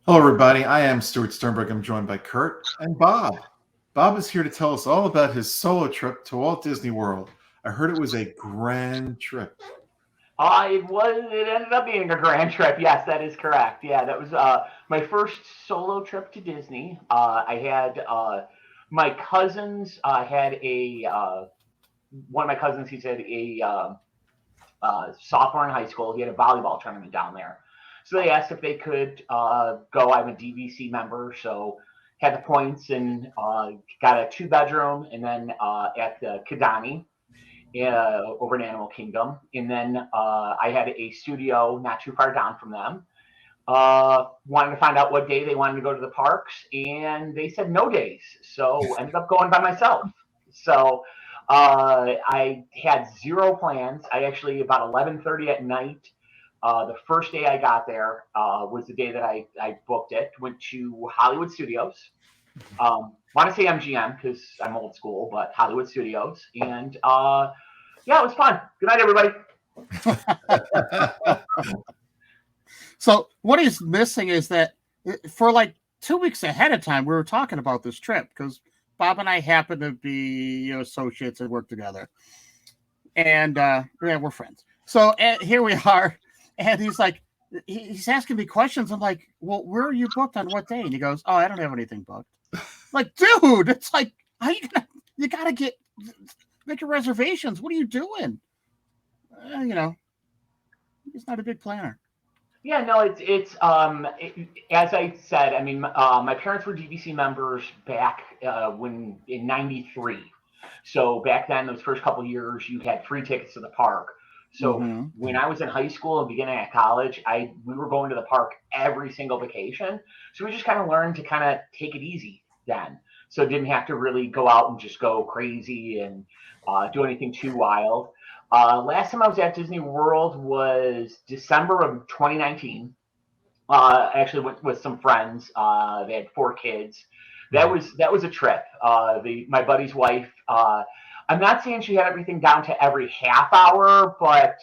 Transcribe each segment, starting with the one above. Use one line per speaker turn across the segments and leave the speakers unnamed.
Hello, everybody. I am Stuart Sternberg. I'm joined by Kurt and Bob. Bob is here to tell us all about his solo trip to Walt Disney World. I heard it was a grand trip.
It ended up being a grand trip. Yes, that is correct. Yeah, that was my first solo trip to Disney. I had my cousins had a one of my cousins. He's had a sophomore in high school. He had a volleyball tournament down there, so they asked if they could go. I'm a DVC member, so had the points and got a two-bedroom, and then at the Kidani over in Animal Kingdom. And then I had a studio not too far down from them. Wanted to find out what day they wanted to go to the parks, and they said no days. So ended up going by myself. So I had zero plans. I actually about 11:30 at night. The first day I got there was the day that I booked it. Went to Hollywood Studios. Want to say MGM because I'm old school, but Hollywood Studios, and yeah, it was fun. Good night, everybody.
So what he's missing is that for like 2 weeks ahead of time, we were talking about this trip because Bob and I happen to be associates and work together, and yeah, we're friends. So here we are, and he's like, he's asking me questions. I'm like, well, where are you booked on what day? And he goes, oh, I don't have anything booked. I'm like, dude, it's like, how you gonna? You gotta make your reservations. What are you doing? He's not a big planner.
Yeah, no, as I said. I mean, my parents were DVC members back when in '93. So back then, those first couple of years, you had free tickets to the park. So when I was in high school and beginning at college, we were going to the park every single vacation. So we just kind of learned to kind of take it easy then. So didn't have to really go out and just go crazy and do anything too wild. Last time I was at Disney World was December of 2019. I actually went with some friends. They had 4 kids. That was a trip. My buddy's wife. I'm not saying she had everything down to every half hour, but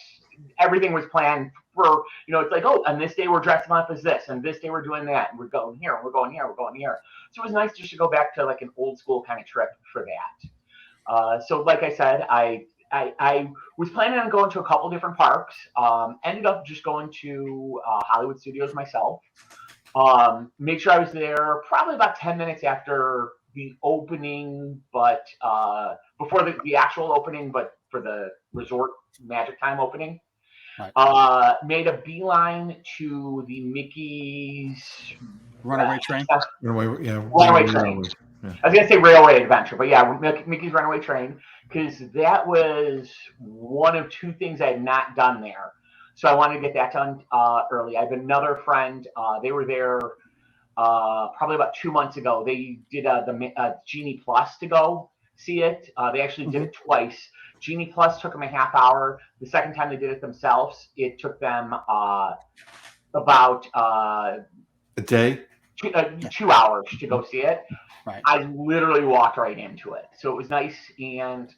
everything was planned for. It's like, oh, on this day we're dressing up as this, and this day we're doing that, and we're going here, and we're going here, we're going here. So it was nice just to go back to like an old school kind of trip for that. So like I said, I was planning on going to a couple different parks. Ended up just going to Hollywood Studios myself. Make sure I was there probably about 10 minutes after the opening, but before the actual opening, but for the resort Magic Time opening. Right. Made a beeline to the Mickey's
Runaway Train.
Runaway Train. Yeah. I was gonna say Railway Adventure, but yeah, Mickey's Runaway Train, because that was one of 2 things I had not done there. So I wanted to get that done early. I have another friend. They were there probably about 2 months ago. They did the Genie Plus to go see it. They actually did it twice. Genie Plus took them a half hour. The second time they did it themselves, it took them about
a day.
2 hours to go see it.
Right.
I literally walked right into it. So it was nice and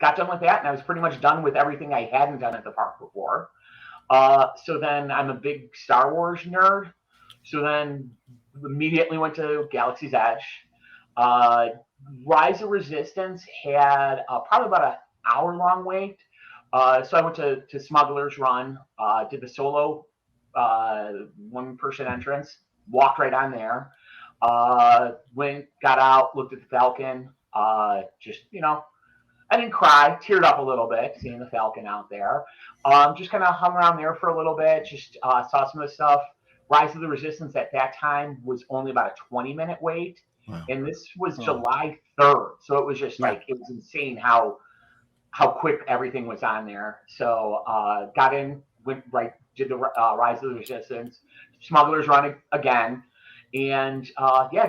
got done with that. And I was pretty much done with everything I hadn't done at the park before. So then I'm a big Star Wars nerd. So then immediately went to Galaxy's Edge. Rise of Resistance had probably about an hour-long wait. So I went to Smuggler's Run, did the solo one-person entrance, walked right on there. Went, got out, looked at the Falcon. Just, I didn't cry, teared up a little bit seeing the Falcon out there. Just kind of hung around there for a little bit, just saw some of the stuff. Rise of the Resistance at that time was only about a 20-minute wait. Wow. And this was July 3rd. So it was just like, it was insane how quick everything was on there. So got in, went right, did the Rise of the Resistance, Smuggler's Run again. And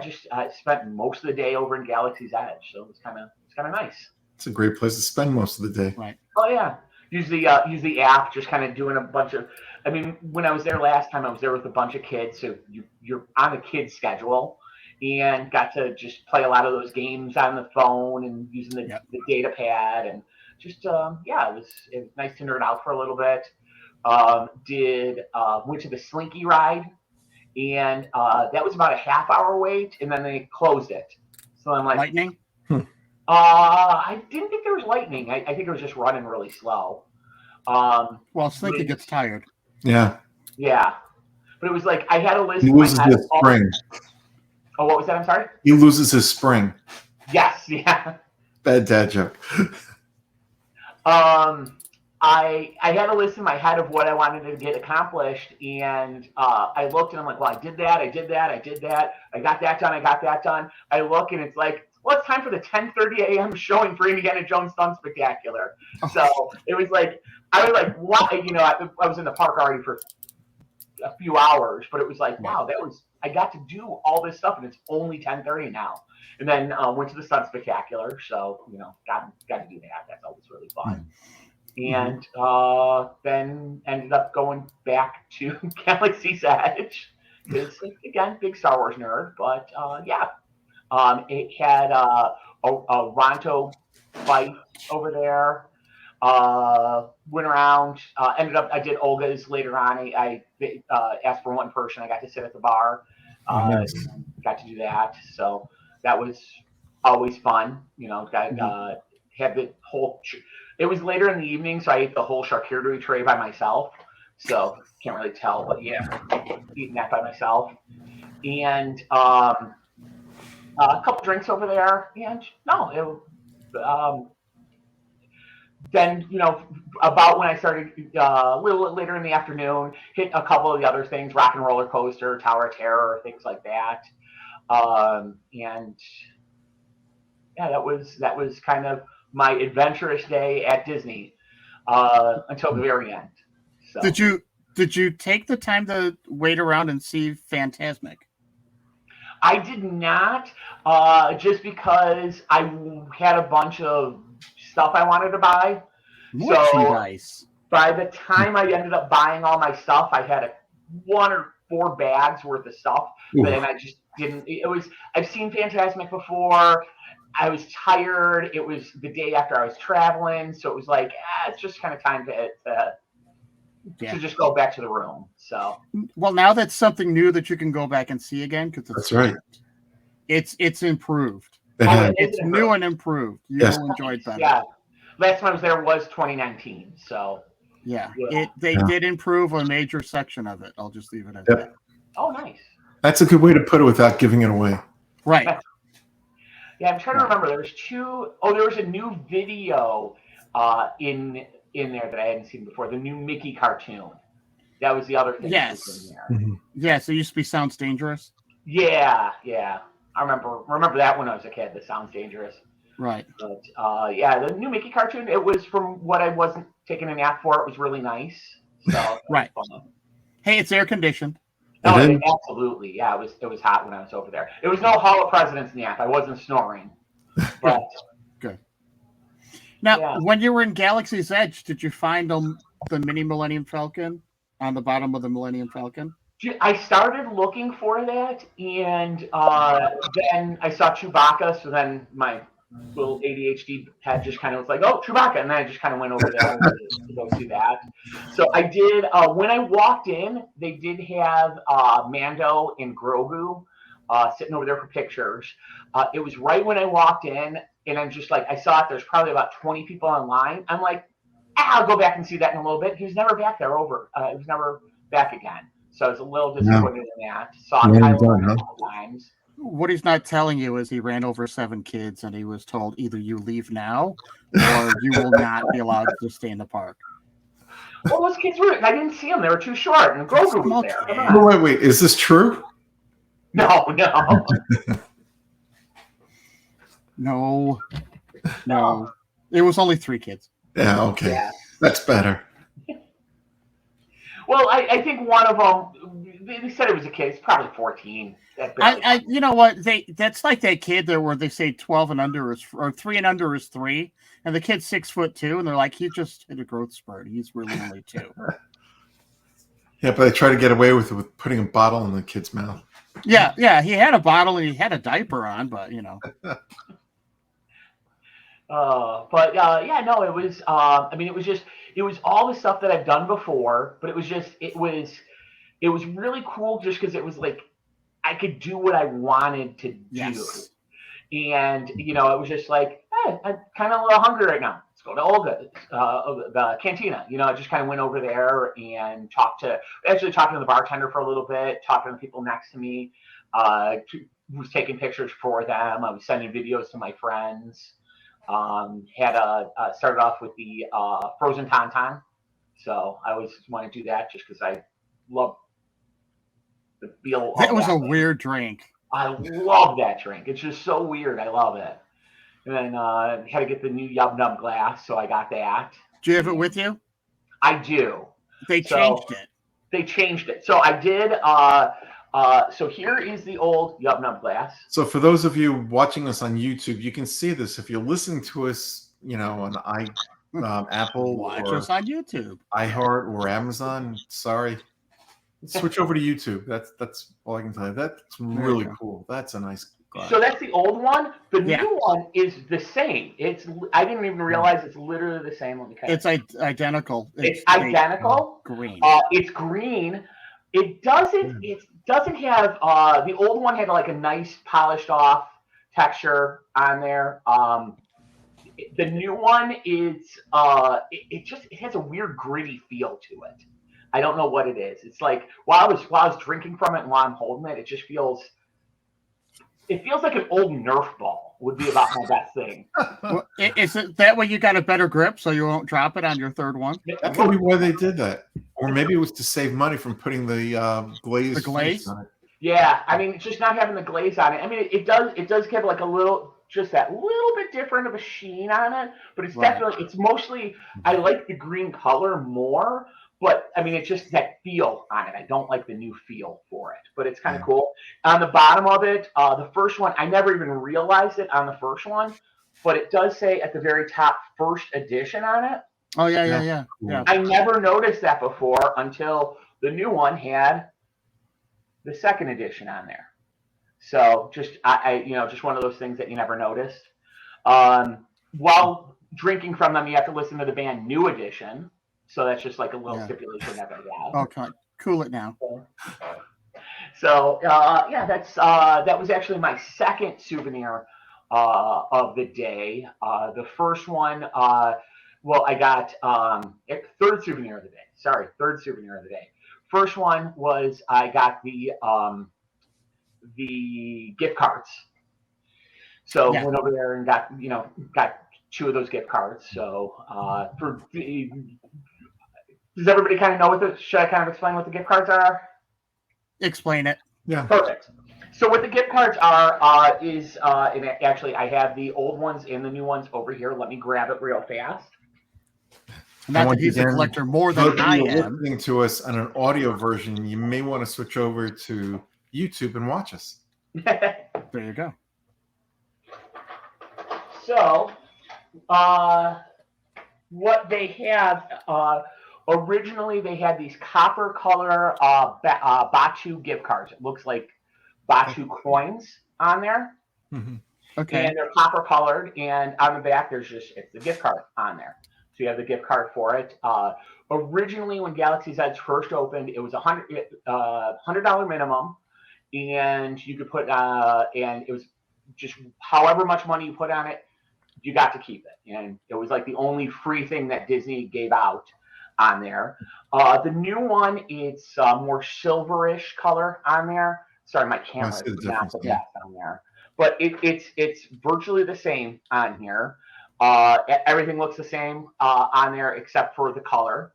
just spent most of the day over in Galaxy's Edge. So it was kind of nice.
It's a great place to spend most of the day.
Right.
Oh yeah. Use the app, just kind of doing a bunch of. I mean, when I was there last time, I was there with a bunch of kids, so you're on a kid's schedule, and got to just play a lot of those games on the phone and using the data pad, and just it was nice to nerd out for a little bit. Went to the Slinky ride, and that was about a half-hour wait, and then they closed it. So I'm like,
Lightning?
I didn't think there was lightning. I think it was just running really slow.
Well, Slinky gets tired.
Yeah.
Yeah, but it was like I had a list.
He loses his spring.
Oh, what was that? I'm sorry.
He loses his spring.
Yes. Yeah.
Bad dad joke.
I had a list in my head of what I wanted to get accomplished, and I looked and I'm like, well, I did that, I got that done. I look and it's like, well, it's time for the 10:30 a.m. showing for Indiana Jones Stunt Spectacular. So it was like, I was like, what? I was in the park already for a few hours, but it was like, wow, I got to do all this stuff, and it's only 10:30 now. And then went to the Stunt Spectacular, so got to do that. That's always really fun. And then ended up going back to Galaxy's Edge because, again, big Star Wars nerd. But it had a Ronto fight over there. Went around. Ended up. I did Olga's later on. I asked for one person. I got to sit at the bar.
Nice.
Got to do that. So that was always fun. Had the whole. It was later in the evening, so I ate the whole charcuterie tray by myself. So can't really tell, but yeah, eating that by myself. And a couple drinks over there, and then about when I started a little later in the afternoon, hit a couple of the other things, Rock and Roller Coaster, Tower of Terror, things like that. And yeah, that was kind of my adventurous day at Disney until the very end. So.
Did you take the time to wait around and see Fantasmic?
I did not, just because I had a bunch of stuff I wanted to buy.
Merchandise.
So by the time I ended up buying all my stuff, I had 1 or 4 bags worth of stuff, and I just didn't. I've seen Fantasmic before. I was tired. It was the day after I was traveling, so it was like it's just kind of time to just go back to the room. So
well, now that's something new that you can go back and see again because
that's right.
It's improved. It's new and improved. You will enjoy it better.
Yeah, last time I was there was 2019. So
they did improve a major section of it. I'll just leave it at that.
Oh, nice.
That's a good way to put it without giving it away.
Right.
Yeah, I'm trying to remember. There was a new video in there that I hadn't seen before. The new Mickey cartoon. That was the other thing.
Yes.
Mm-hmm.
Yes, it used to be Sounds Dangerous.
Yeah. I remember that when I was a kid. The Sounds Dangerous.
Right.
But the new Mickey cartoon. It was from what I wasn't taking a nap for. It was really nice. So
right. Hey, it's air conditioned.
No, absolutely. Yeah, it was hot when I was over there. It was no Hall of Presidents nap. I wasn't snoring. But
good. Now, when you were in Galaxy's Edge, did you find the mini Millennium Falcon on the bottom of the Millennium Falcon?
I started looking for that, and then I saw Chewbacca. So then my little ADHD head just kind of was like, "Oh, Chewbacca," and then I just kind of went over there to go see that. So I did. When I walked in, they did have Mando and Grogu sitting over there for pictures. It was right when I walked in, and I'm just like, I saw it. There's probably about 20 people online. I'm like, I'll go back and see that in a little bit. He was never back there. He was never back again. So I was a little disappointed in that. Saw Kylo a couple times.
What he's not telling you is he ran over 7 kids, and he was told either you leave now or you will not be allowed to stay in the park.
Well, those kids were. I didn't see them. They were too short, and Grogu was there. Come on.
Wait. Is this true?
No.
No. It was only 3 kids.
Yeah. Okay. Yeah. That's better.
Well, I think one of them. They said it was a kid. It's probably 14.
You know what? That's like that kid there where they say 12 and under or 3 and under is 3, and the kid's 6'2", and they're like, he just hit a growth spurt. He's really only 2.
Yeah, but I try to get away with it with putting a bottle in the kid's mouth.
Yeah. He had a bottle and he had a diaper on, but
It was. It was all the stuff that I've done before, but it was it was really cool just because it was like I could do what I wanted to do.
Yes.
And, you know, it was just like, hey, I'm kind of a little hungry right now. Let's go to Olga, the cantina. You know, I just kind of went over there and talking to the bartender for a little bit, talking to the people next to me, was taking pictures for them. I was sending videos to my friends. Started off with the frozen tauntaun. So I always want to do that just because I love the feel of
That was
that.
a weird drink.
I love that drink. It's just so weird. I love it. And then had to get the new Yub Nub glass, so I got that.
Do you have it with you?
I do.
They changed it.
They changed it. So I did. So here is the old Yub Nub glass.
So for those of you watching us on YouTube, you can see this. If you're listening to us, you know, on Apple
Watch
or
us on YouTube,
iHeart or Amazon, sorry. Switch over to YouTube. That's all I can tell you. That's really cool. That's a nice glass.
So that's the old one. The new one is the same. I didn't even realize it's literally the same. Let me
it's identical.
It's identical.
Green.
It's green. It doesn't have the old one had like a nice polished off texture on there. The new one is it has a weird gritty feel to it. I don't know what it is. It's like while I was drinking from it and while I'm holding it, it feels like an old Nerf ball would be about my best thing.
Well, is it that way you got a better grip so you won't drop it on your third one?
That could be why they did that. Or maybe it was to save money from putting the glaze.
The glaze?
On it. Yeah, I mean, it's just not having the glaze on it. I mean, it does get like just that little bit different of a sheen on it, but it's definitely, it's mostly, I like the green color more. But I mean, it's just that feel on it. I don't like the new feel for it, but it's kind of cool. On the bottom of it, the first one, I never even realized it on the first one, but it does say at the very top, first edition on it.
Oh, yeah.
I never noticed that before until the new one had the second edition on there. So just, just one of those things that you never noticed. While drinking from them, you have to listen to the band New Edition. So that's just like a little stipulation that I have.
Okay, cool it now.
So that was actually my second souvenir of the day. The first one, I got third souvenir of the day. Sorry, third souvenir of the day. First one was I got the gift cards. So went over there and got 2 of those gift cards. So does everybody kind of know should I kind of explain what the gift cards are?
Explain it.
Yeah.
Perfect. So what the gift cards are and actually I have the old ones and the new ones over here. Let me grab it real fast.
Not that he's a collector more than I am.
Listening to us on an audio version, you may want to switch over to YouTube and watch us.
There you go.
So, what they have, originally they had these copper color Batu gift cards. It looks like Batu coins on there.
Mm-hmm.
Okay.
And they're copper colored, and on the back it's the gift card on there. So you have the gift card for it. Originally, when Galaxy's Edge first opened, it was $100 minimum, and you could put and it was just however much money you put on it, you got to keep it. And it was like the only free thing that Disney gave out on there. The new one, it's more silverish color on there. Sorry, my camera is not the best on there, but it's virtually the same on here. Everything looks the same on there except for the color.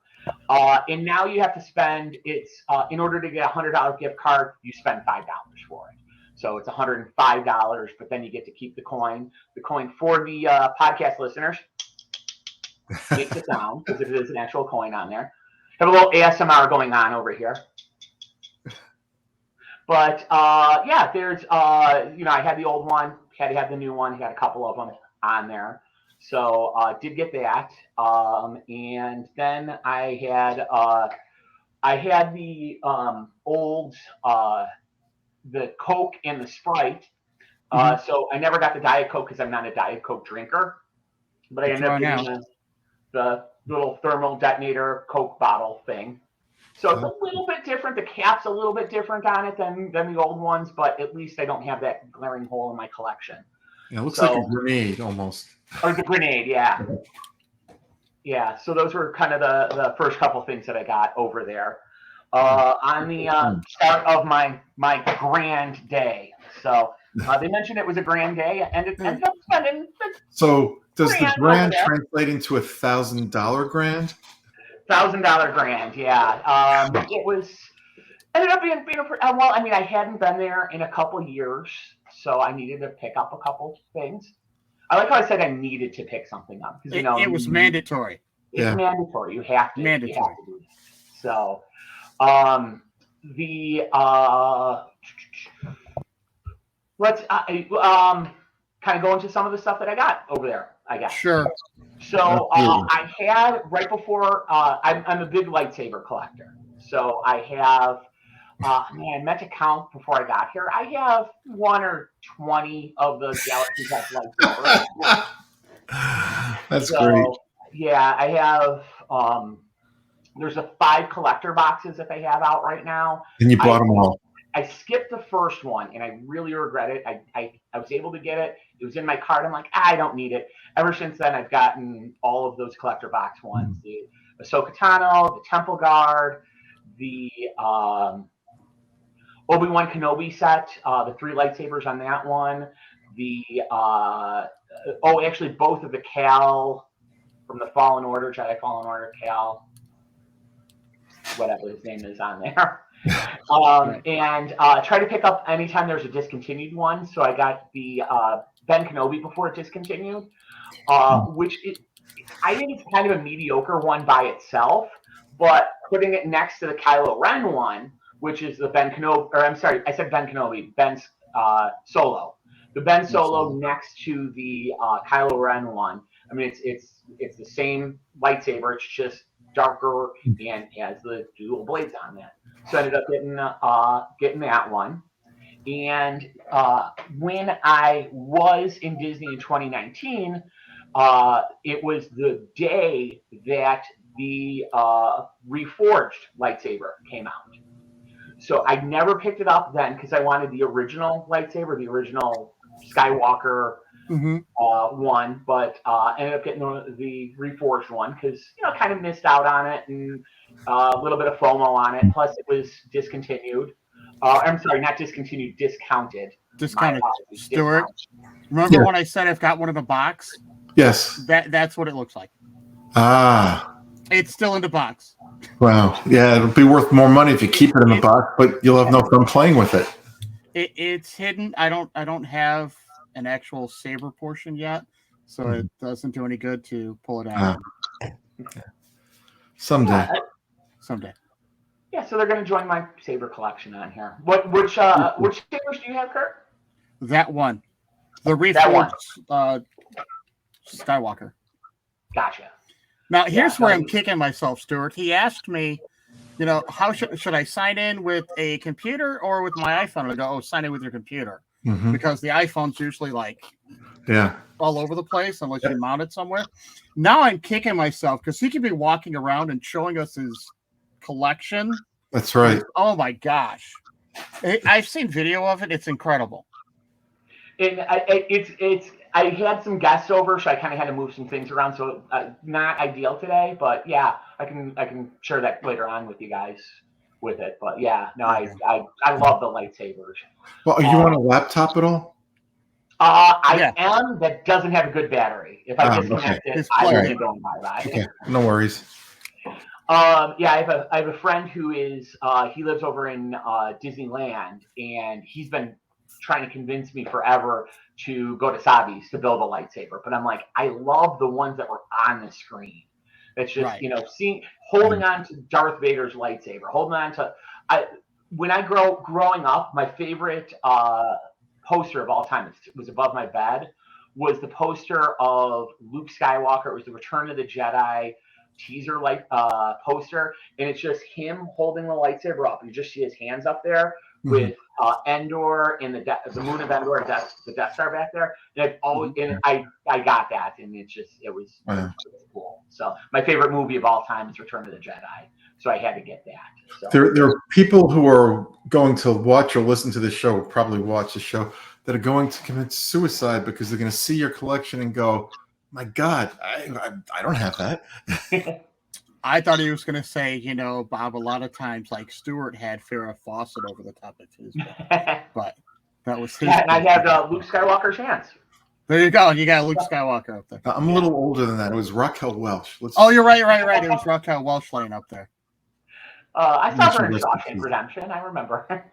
And now you have to spend in order to get a $100 gift card, you spend $5 for it. So it's $105, but then you get to keep the coin. The coin for the podcast listeners makes a sound because it is an actual coin on there. Have a little ASMR going on over here. But there's I had the old one, had to have the new one, had a couple of them on there. So did get that, and then I had the old the Coke and the Sprite. So I never got the Diet Coke because I'm not a Diet Coke drinker, but I ended up getting the little thermal detonator Coke bottle thing. So it's a little bit different. The cap's a little bit different on it than the old ones, but at least I don't have that glaring hole in my collection.
Yeah, it looks like a grenade almost.
Or the grenade, yeah. Yeah, so those were kind of the first couple things that I got over there. On the start of my grand day. So they mentioned it was a grand day, and it ended up spending.
So does the grand translate into $1,000 grand?
$1,000 grand, yeah. It was ended up being well. I mean, I hadn't been there in a couple years, so I needed to pick up a couple things. I like how I said I needed to pick something up because
it was mandatory.
It's mandatory. You have to.
Mandatory.
You have to do that. So, let's kind of go into some of the stuff that I got over there. I guess.
Sure.
So I had right before. I'm a big lightsaber collector. So I have. I meant to count before I got here. I have 1 or 20 of the Galaxy Tech lightsabers.
That's great.
Yeah, I have. There's 5 collector boxes that they have out right now.
And you bought them all.
I skipped the first one, and I really regret it. I was able to get it. It was in my cart. I'm like, I don't need it. Ever since then, I've gotten all of those collector box ones: the Ahsoka Tano, the Temple Guard, the Obi-Wan Kenobi set, the 3 lightsabers on that one. The actually both of the Cal from the Fallen Order, Jedi Fallen Order Cal, whatever his name is on there. And try to pick up anytime there's a discontinued one. So I got the Ben Kenobi before it discontinued, which I think it's kind of a mediocre one by itself, but putting it next to the Kylo Ren one, which is the Ben Kenobi, or I'm sorry, I said Ben Kenobi, Ben Solo. The Ben Solo next to the Kylo Ren one. I mean, it's the same lightsaber. It's just darker and has the dual blades on that. So I ended up getting that one. And when I was in Disney in 2019, it was the day that the reforged lightsaber came out. So I never picked it up then because I wanted the original lightsaber, the original Skywalker one, but ended up getting the reforged one because kind of missed out on it and a little bit of FOMO on it. Plus, it was discontinued. I'm sorry, not discontinued, discounted.
Discounted. Stuart, remember when I said I've got one in the box?
Yes.
That's what it looks like. It's still in the box.
Wow. Yeah, it'll be worth more money if you keep it in the box, but you'll have no fun playing with it.
It's hidden. I don't have an actual saber portion yet, so it doesn't do any good to pull it out.
Someday.
Yeah, so they're going to join my saber collection on here. Which sabers do you have, Kurt?
That one, the reforged Skywalker.
Gotcha.
Now here's where I'm kicking myself, Stuart. He asked me, how should I sign in with a computer or with my iPhone? I go, sign in with your computer. Because the iPhone's usually all over the place unless you mount it somewhere. Now I'm kicking myself because he could be walking around and showing us his collection.
That's right.
Oh my gosh. I've seen video of it. It's incredible.
And I had some guests over, so I kind of had to move some things around. So not ideal today, but yeah, I can share that later on with you guys with it. But yeah, no, I love the lightsabers.
Well, are you on a laptop at all?
I am. That doesn't have a good battery. If I disconnect it, I will be going bye-bye.
Okay, no worries.
I have a friend who is he lives over in Disneyland, and he's been trying to convince me forever to go to Sabi's to build a lightsaber. But I'm like, I love the ones that were on the screen. It's just holding on to Darth Vader's lightsaber, holding on to. When I growing up, my favorite poster of all time was above my bed. Was the poster of Luke Skywalker? It was the Return of the Jedi teaser poster, and it's just him holding the lightsaber up. You just see his hands up there with Endor and the moon of Endor, the Death Star back there. And I've always I got that, and it was cool. So my favorite movie of all time is Return of the Jedi. So I had to get that. So
There are people who are going to watch or listen to this show, or probably watch the show, that are going to commit suicide because they're going to see your collection and go, "My God, I don't have that."
I thought he was going to say, you know, Bob, a lot of times, like Stewart had Farrah Fawcett over the top of his bed, but that was his.
Yeah, and I have Luke Skywalker's hands.
There you go. You got Luke Skywalker up there.
I'm a little older than that. It was Raquel Welch.
Oh, you're right. It was Raquel Welch laying up there.
I saw her in Shawshank Redemption. I remember.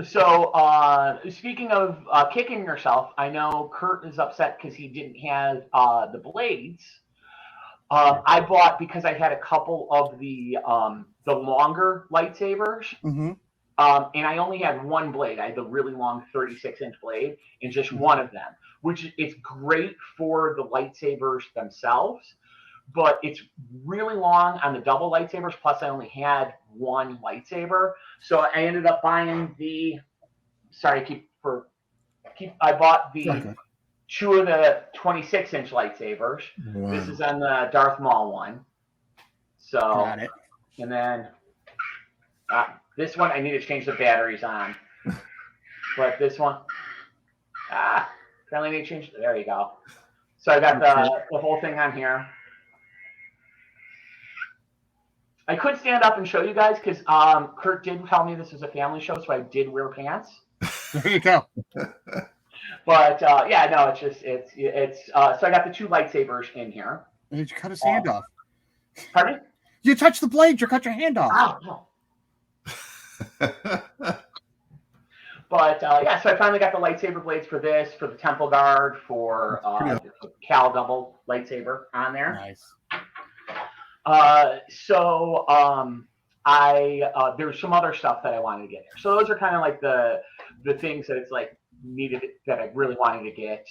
So speaking of kicking yourself, I know Kurt is upset because he didn't have the blades. I bought, because I had a couple of the longer lightsabers,
Mm-hmm.
and I only had one blade. I had the really long 36-inch blade and just one of them, which is great for the lightsabers themselves, but it's really long on the double lightsabers. Plus, I only had one lightsaber, so I ended up buying the. Sorry, I bought the two of the 26-inch lightsabers. Wow. This is on the Darth Maul one. So, got it. And then this one I need to change the batteries on, but this one, apparently need to change. There you go. So I got the whole thing on here. I could stand up and show you guys because Kurt did tell me this is a family show, so I did wear pants.
There you go.
But yeah, no, it's just it's. So I got the two lightsabers in here.
Did you cut his hand off?
Pardon me?
You touched the blade. You cut your hand off.
Oh, no. But yeah, so I finally got the lightsaber blades for this, for the Temple Guard, for the Cal double lightsaber on there.
Nice.
There's some other stuff that I wanted to get here. So those are kind of like the things that it's like needed that I really wanted to get.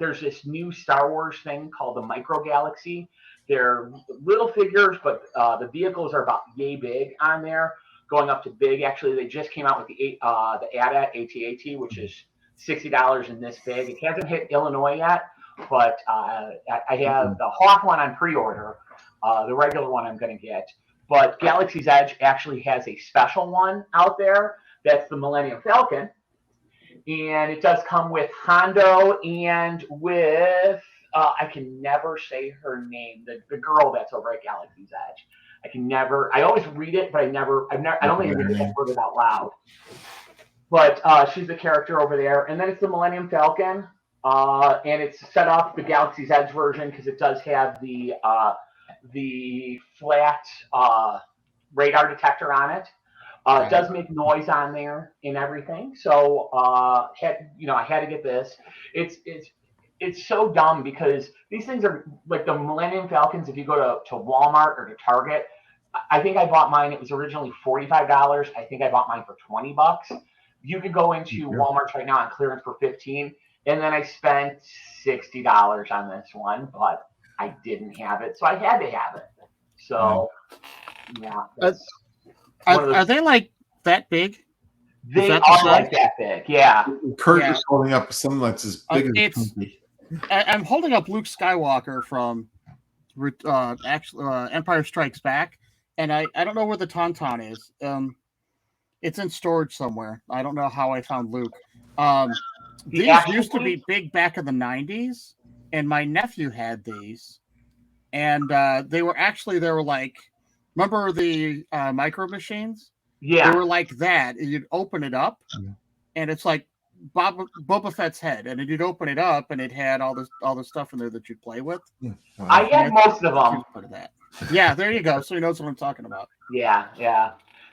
There's this new Star Wars thing called the Micro Galaxy. They're little figures, but the vehicles are about yay big on there, going up to big. Actually, they just came out with the AT-AT, which is $60 in this big. It hasn't hit Illinois yet, but I have the Hawk one on pre-order. The regular one I'm going to get. But Galaxy's Edge actually has a special one out there. That's the Millennium Falcon. And it does come with Hondo and with, I can never say her name, the girl that's over at Galaxy's Edge. I always read it, but I don't think I can word it out loud. But she's the character over there. And then it's the Millennium Falcon. And it's set up the Galaxy's Edge version because it does have the flat radar detector on it. It does make noise on there and everything. So I had to get this. It's so dumb because these things are like the Millennium Falcons. If you go to Walmart or to Target, I think I bought mine. It was originally $45. I think I bought mine for $20. You could go into Walmart right now on clearance for $15. And then I spent $60 on this one, but I didn't have it, so I had to have it. So, yeah.
Are they like that big?
They are like that big, yeah.
Kurt is holding up something that's as big as
I'm holding up Luke Skywalker from Empire Strikes Back, and I don't know where the Tauntaun is. It's in storage somewhere. I don't know how I found Luke. These used to be big back in the 90s, and my nephew had these. And they were like, remember the micro machines?
Yeah.
They were like that. And you'd open it up, and it's like Boba Fett's head. And then you'd open it up, and it had all the stuff in there that you'd play with.
Wow.
I had most of them.
Part of that. Yeah, there you go. So he knows what I'm talking about.
Yeah.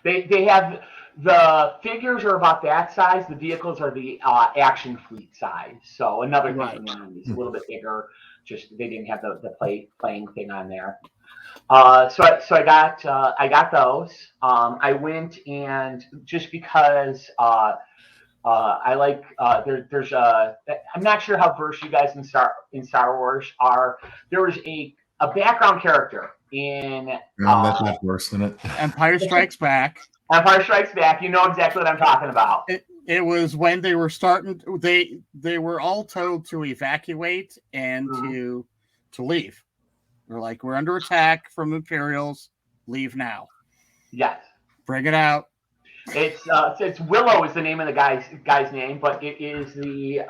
They have the figures are about that size. The vehicles are the action fleet size. So another thing, is a little bit bigger. Just they didn't have the playing thing on there. So I got those. I went and just because I like there's I'm not sure how versed you guys in Star Wars are. There was a background character in
that's not worse than it.
Empire Strikes Back.
Empire Strikes Back. You know exactly what I'm talking about.
It was when they were starting. They were all told to evacuate and to to leave. They're like, we're under attack from Imperials. Leave now.
Yes.
Bring it out.
It's Willow is the name of the guy's name, but it is the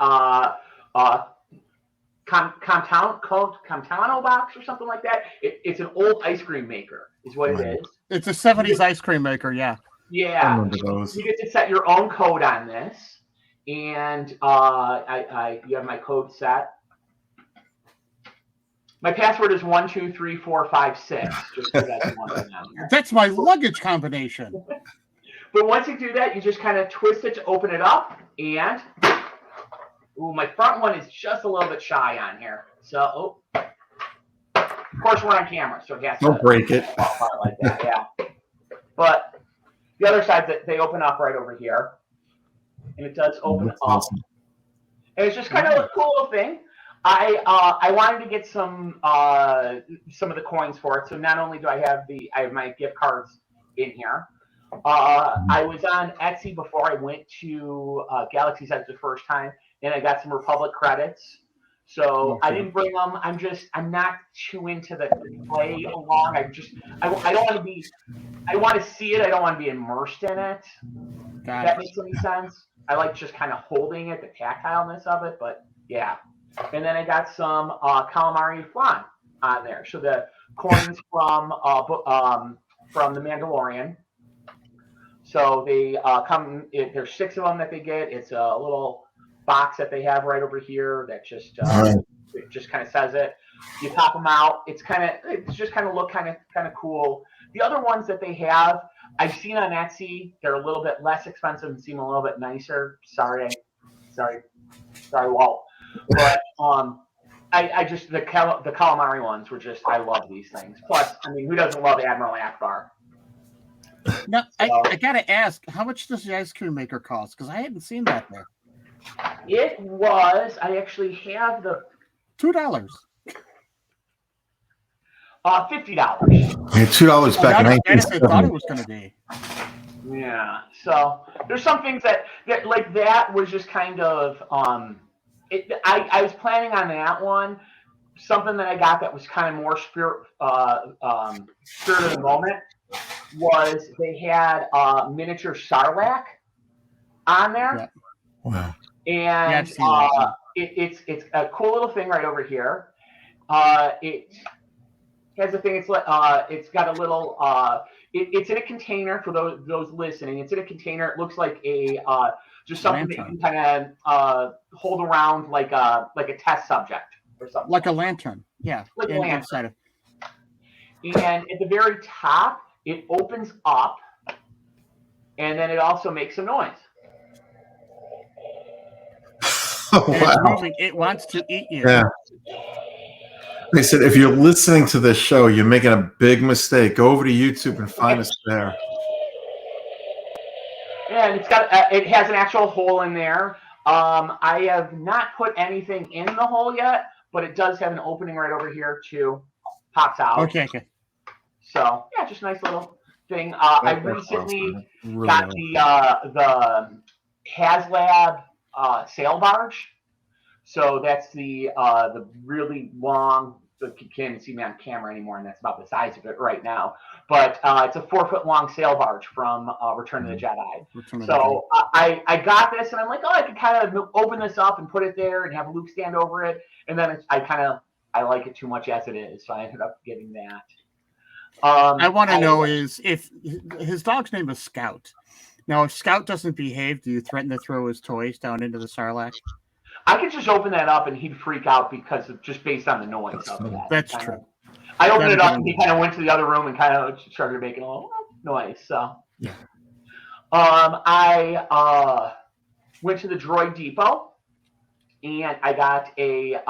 Camtano box or something like that. It's an old ice cream maker, is what it is.
It's a 70s ice cream maker, yeah.
Yeah.
I remember those.
You get to set your own code on this, and you have my code set. My password is 123456. Just so that's one of them.
That's my luggage combination.
But once you do that, you just kind of twist it to open it up, and my front one is just a little bit shy on here. So, of course, we're on camera, so it has to
Don't break it.
fall apart like that. Yeah. But the other side, that they open up right over here, and it does open up.
Awesome.
And it's just kind of a cool little thing. I wanted to get some of the coins for it. So not only do I have my gift cards in here. I was on Etsy before I went to Galaxy's Edge the first time, and I got some Republic credits. So I didn't bring them. I'm not too into the play along. I don't want to be. I want to see it. I don't want to be immersed in it. If that makes any sense. I like just kind of holding it, the tactileness of it. But yeah. And then I got some calamari flan on there. So the coins from the Mandalorian. So they come. There's 6 of them that they get. It's a little box that they have right over here that just it just kind of says it. You pop them out. It's just kind of look kind of cool. The other ones that they have, I've seen on Etsy. They're a little bit less expensive and seem a little bit nicer. Sorry, Walt. But I just the calamari ones were just, I love these things. Plus, I mean, who doesn't love Admiral Akbar?
Now, I gotta ask, how much does the ice cream maker cost? Because I hadn't seen that there.
It was. I actually have the
$2.
$50.
Yeah, $2 back in
I thought it was going to be.
Yeah. So there's some things that like that was just kind of I was planning on that one. Something that I got that was kind of more spirit of the moment was they had miniature Sarlacc on there.
Yeah.
Wow.
And it's a cool little thing right over here. It has a thing. It's got a little. It's in a container for those listening. It's in a container. It looks like a just something that you can kind of hold around like a test subject or something.
Like a lantern. Yeah.
Like a lantern.
Inside of.
And at the very top, it opens up, and then it also makes some noise.
Oh, wow.
It wants to eat you.
Yeah. They said, if you're listening to this show, you're making a big mistake. Go over to YouTube and find us there.
And it's got it has an actual hole in there. I have not put anything in the hole yet, but it does have an opening right over here too. Pops out.
Okay.
So yeah, just a nice little thing. I recently got the HasLab sail barge. So that's the really long. You can't even see me on camera anymore, and that's about the size of it right now. But it's a 4-foot long sail barge from Return of the Jedi. So I got this, and I'm like, I could kind of open this up and put it there, and have Luke stand over it. And then I like it too much as it is, so I ended up getting that.
I want to know is if his dog's name is Scout. Now, if Scout doesn't behave, do you threaten to throw his toys down into the Sarlacc?
I could just open that up and he'd freak out because of just based on the noise of that.
That's true.
I opened it up and he kind of went to the other room and kind of started making a little noise. So,
yeah.
I went to the Droid Depot and I got a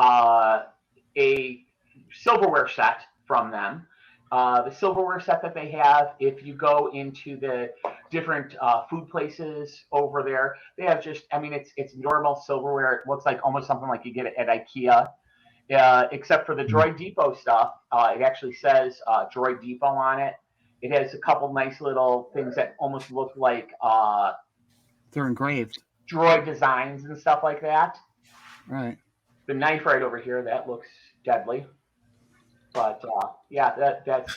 silverware set from them. The silverware set that they have, if you go into the different food places over there, they have it's normal silverware. It looks like almost something like you get at IKEA, except for the Droid Depot stuff. It actually says Droid Depot on it. It has a couple nice little things that almost look like
they're engraved
droid designs and stuff like that.
Right.
The knife right over here, that looks deadly. But yeah, that's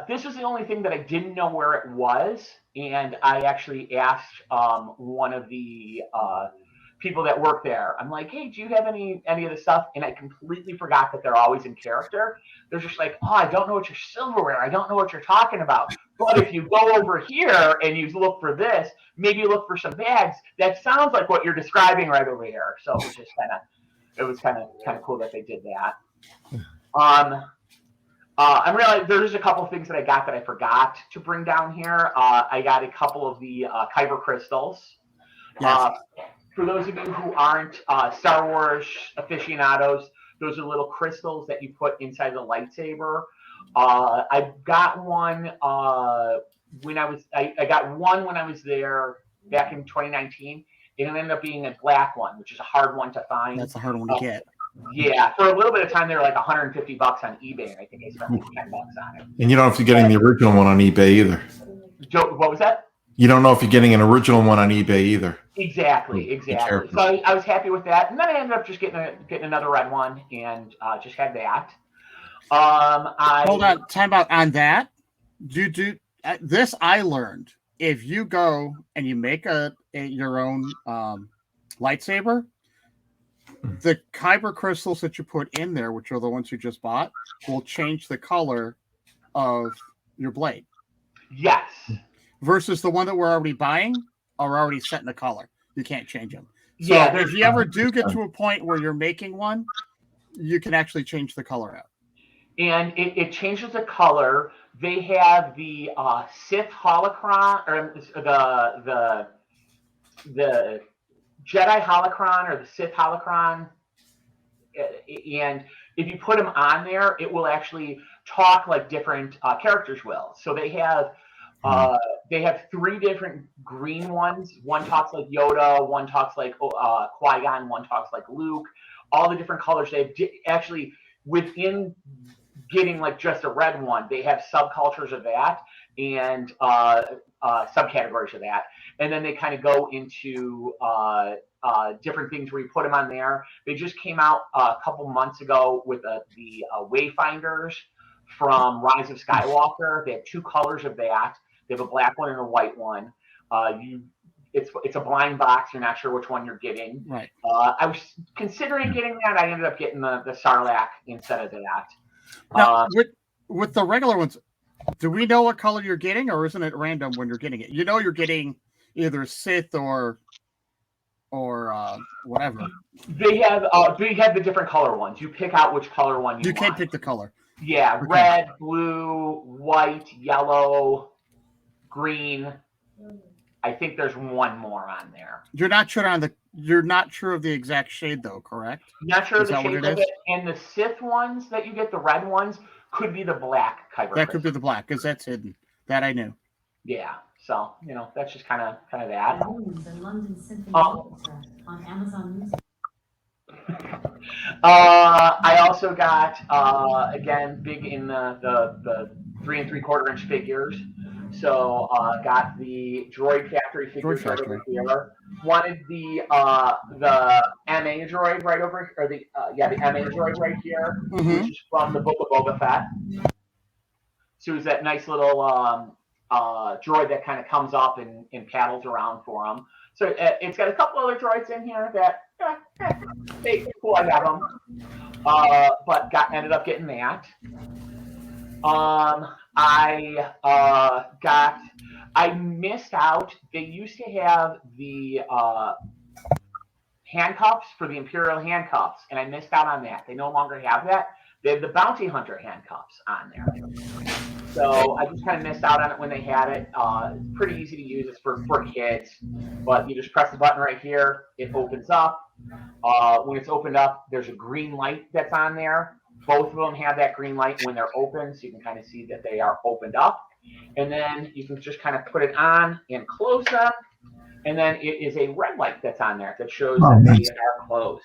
this was the only thing that I didn't know where it was, and I actually asked one of the people that work there. I'm like, hey, do you have any of the stuff? And I completely forgot that they're always in character. They're just like, oh, I don't know what your silverware. I don't know what you're talking about. But if you go over here and you look for this, maybe you look for some bags. That sounds like what you're describing right over here. So it was just kind of cool that they did that. I'm realizing there's a couple of things that I got that I forgot to bring down here. I got a couple of the kyber crystals.
Yes.
For those of you who aren't Star Wars aficionados, those are little crystals that you put inside the lightsaber. I got one when I got one when I was there back in 2019. It ended up being a black one, which is a hard one to find.
That's a hard one to get.
Yeah, for a little bit of time, they were like $150 on eBay, and I think I spent like $10 on it.
And you don't know if you're getting the original one on eBay either.
What was that?
You don't know if you're getting an original one on eBay either.
Exactly. So I was happy with that, and then I ended up just getting another red one, and just had that.
Hold on, time out on that. This I learned. If you go and you make your own lightsaber, the kyber crystals that you put in there, which are the ones you just bought, will change the color of your blade.
Yes.
Versus the one that we're already buying are already set in the color. You can't change them. So
Yeah,
if you ever do get to a point where you're making one, you can actually change the color out.
And it changes the color. They have the Sith holocron, or the Jedi holocron, or the Sith holocron. And if you put them on there, it will actually talk like different characters will. So they have 3 different green ones. One talks like Yoda, one talks like Qui-Gon, one talks like Luke. All the different colors. They actually, within getting like just a red one, they have subcultures of that and subcategories of that. And then they kind of go into different things where you put them on there. They just came out a couple months ago with the Wayfinders from Rise of Skywalker. They have 2 colors of that. They have a black one and a white one. It's a blind box. You're not sure which one you're getting.
Right.
I was considering getting that. I ended up getting the Sarlacc instead of that.
Now, with the regular ones, do we know what color you're getting, or isn't it random when you're getting it? You know you're getting either Sith or whatever.
They have the different color ones. You pick out which color one you want.
Can't pick the color.
Yeah,
okay.
Red, blue, white, yellow, green. I think there's one more on there.
You're not sure of the exact shade though, correct?
Not sure of the shade of it. And the Sith ones that you get, the red ones, could be the black kyber.
That could be the black, because that's hidden. That I knew.
Yeah. So, that's just kind of that.
The London Symphony Orchestra on Amazon Music.
I also got again big in the 3 3/4 inch figures. So got the Droid Factory figures right over here. Wanted the MA droid right over, or the MA droid right here, which is from the Book of Boba Fett. So it's that nice little droid that kind of comes up and paddles around for him. So it's got a couple other droids in here that they cool. I have them, but ended up getting that. I missed out. They used to have the handcuffs for the Imperial handcuffs, and I missed out on that. They no longer have that. They have the Bounty Hunter handcuffs on there. So I just kind of missed out on it when they had it. It's pretty easy to use. It's for kids, but you just press the button right here. It opens up. When it's opened up, there's a green light that's on there. Both of them have that green light when they're open, so you can kind of see that they are opened up. And then you can just kind of put it on and close them. And then it is a red light that's on there that shows that they are closed.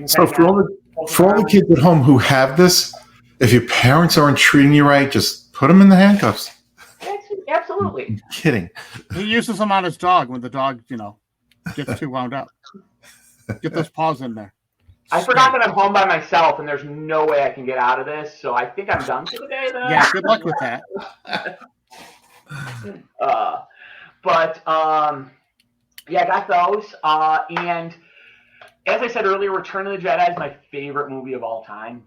So
for all the kids at home who have this, if your parents aren't treating you right, just put them in the handcuffs.
Absolutely.
I'm kidding.
He uses them on his dog when the dog, gets too wound up. Get those paws in there.
I forgot that I'm home by myself, and there's no way I can get out of this. So I think I'm done for the day. Then.
Yeah, good luck with that.
Yeah, I got those. And as I said earlier, Return of the Jedi is my favorite movie of all time.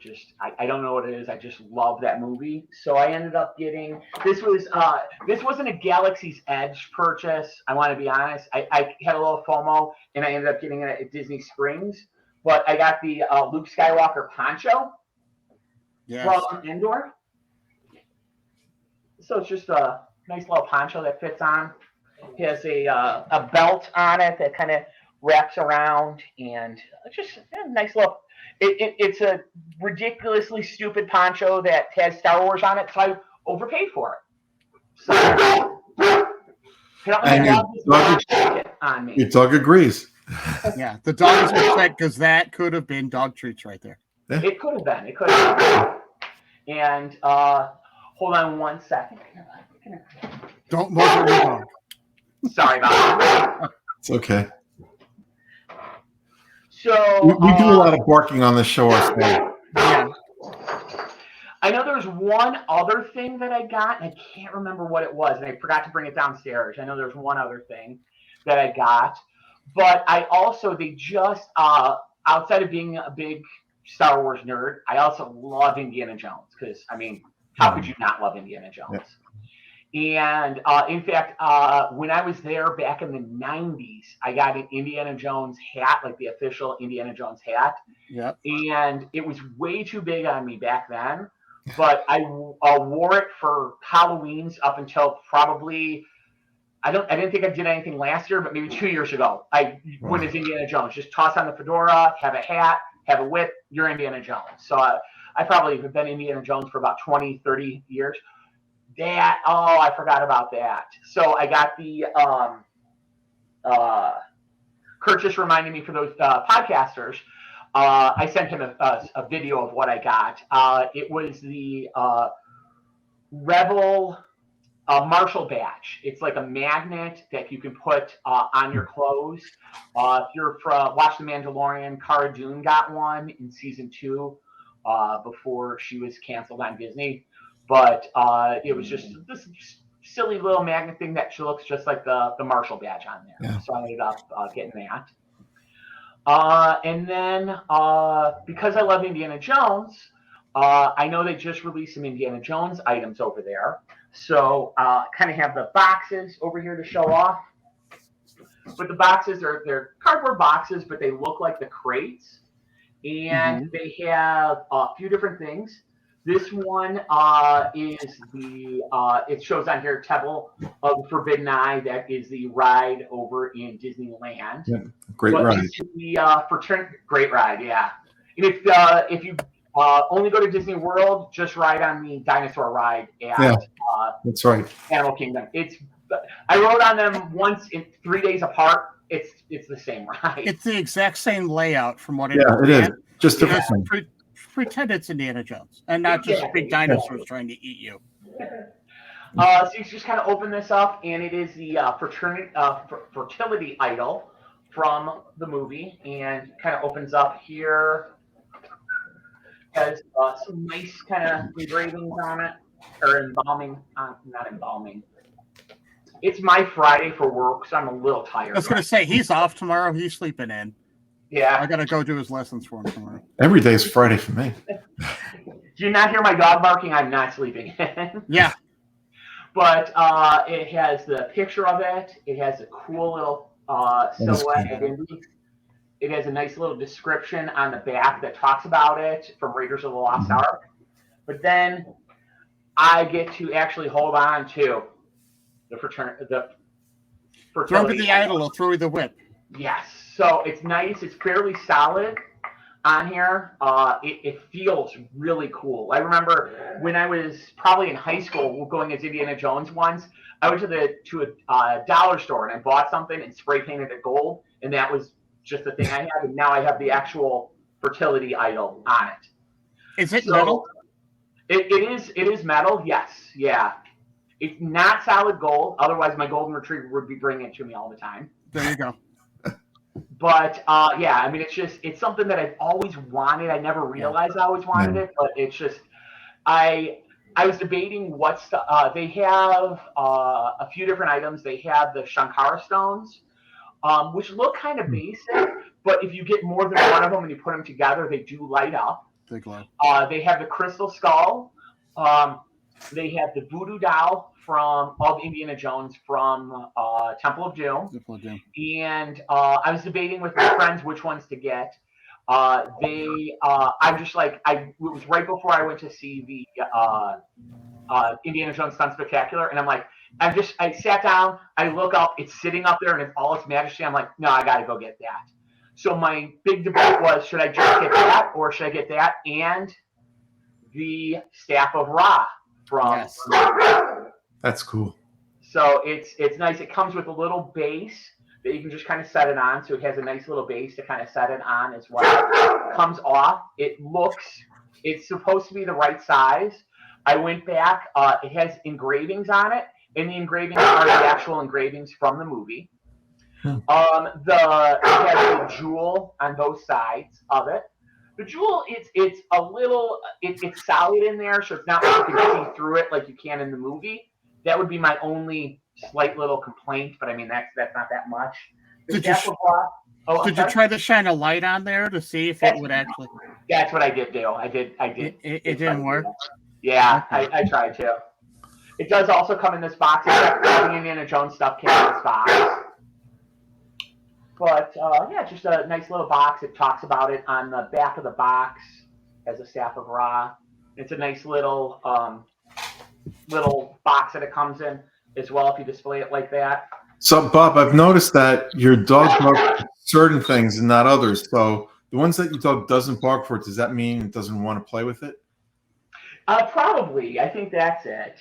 I don't know what it is. I just love that movie. So I ended up getting this wasn't a Galaxy's Edge purchase. I want to be honest. I had a little FOMO, and I ended up getting it at Disney Springs. But I got the Luke Skywalker poncho from Endor. So it's just a nice little poncho that fits on. It has a belt on it that kind of wraps around, and it's just a nice little. It's a ridiculously stupid poncho that has Star Wars on it, so I overpaid for it. So on me.
Your dog agrees.
Yeah, the dog is upset because that could have been dog treats right there.
Yeah.
It could have been. It could have been. And hold on one second.
Don't muzzle your dog.
Sorry about that.
It's okay.
So
We do a lot of barking on the show ourselves.
Yeah.
I know there's one other thing that I got, and I can't remember what it was, and I forgot to bring it downstairs. I know there's one other thing that I got, but they just outside of being a big Star Wars nerd, I also love Indiana Jones because, I mean, how could you not love Indiana Jones? Yeah. And in fact, when I was there back in the 90s, I got an Indiana Jones hat, like the official Indiana Jones hat.
Yep.
And it was way too big on me back then, but I wore it for Halloween's up until probably, I didn't think I did anything last year, but maybe 2 years ago. I went as Indiana Jones. Just toss on the fedora, have a hat, have a whip, you're Indiana Jones. So I probably have been Indiana Jones for about 20, 30 years. I forgot about that. So I got the Kurt just reminded me for those podcasters. I sent him a video of what I got. It was the Rebel Marshall badge. It's like a magnet that you can put on your clothes. If you're watch The Mandalorian, Cara Dune got one in season 2 before she was canceled on Disney. But it was just this silly little magnet thing that looks just like the Marshall badge on there. Yeah. So I ended up getting that. And then because I love Indiana Jones, I know they just released some Indiana Jones items over there. So kind of have the boxes over here to show off. But the boxes, they're cardboard boxes, but they look like the crates. And they have a few different things. This one is it shows on here Temple of the Forbidden Eye. That is the ride over in Disneyland.
Yeah, great ride.
Great ride, yeah. And if you only go to Disney World, just ride on the dinosaur ride at
that's right.
Animal Kingdom. I rode on them once in 3 days apart. It's the same ride.
It's the exact same layout from what it
it is. Just different.
Pretend it's Indiana Jones and not just big dinosaurs trying to eat you.
So you just kind of open this up, and it is the fertility idol from the movie, and kind of opens up here. Has some nice kind of engravings on it, or embalming, not embalming. It's my Friday for work, so I'm a little tired.
I was going to say, he's off tomorrow. He's sleeping in.
Yeah.
I got to go do his lessons for him tomorrow.
Every day's Friday for me.
Do you not hear my dog barking? I'm not sleeping in.
Yeah.
But it has the picture of it. It has a cool little silhouette of Indy. It has a nice little description on the back that talks about it from Raiders of the Lost Ark. But then I get to actually hold on to the fertility.
Throw me the idol, I'll throw you the whip.
Yes. So it's nice. It's fairly solid on here. It feels really cool. I remember when I was probably in high school going as Indiana Jones once, I went to a dollar store and I bought something and spray painted it gold. And that was just the thing I had. And now I have the actual fertility idol on it.
Is it metal?
It is metal. Yes. Yeah. It's not solid gold. Otherwise, my golden retriever would be bringing it to me all the time.
There you go.
But yeah, I mean, it's something that I've always wanted. I never realized I always wanted it, but it's just I was debating what's they have a few different items. They have the Shankara stones, which look kind of basic, but if you get more than one of them and you put them together, they do light up.
They glow.
They have the crystal skull. They have the voodoo doll of Indiana Jones from Temple of Doom. And I was debating with my friends which ones to get. I'm just like, it was right before I went to see the Indiana Jones Stunt Spectacular, and I'm like, I sat down, I look up, it's sitting up there, and in all its majesty, I'm like, no, I got to go get that. So my big debate was, should I just get that, or should I get that and the Staff of Ra from?
Yes.
That's cool.
So it's nice. It comes with a little base that you can just kind of set it on. So it has a nice little base to kind of set it on as well. It comes off. It's supposed to be the right size. I went back. It has engravings on it, and the engravings are the actual engravings from the movie. It has the jewel on both sides of it. The jewel, it's a little, it's solid in there, so it's not like you can see through it like you can in the movie. That would be my only slight little complaint, but I mean that's not that much.
Did you try to shine a light on there to see if it would actually?
That's what I did do. I did.
It didn't work.
Yeah, okay. I tried to. It does also come in this box. All the Indiana Jones stuff came in this box. But yeah, just a nice little box. It talks about it on the back of the box as a Staff of Ra. It's a nice little box that it comes in as well if you display it like that.
So, Bob, I've noticed that your dog barks certain things and not others. So the ones that your dog doesn't bark for, does that mean it doesn't want to play with it?
Probably. I think that's it.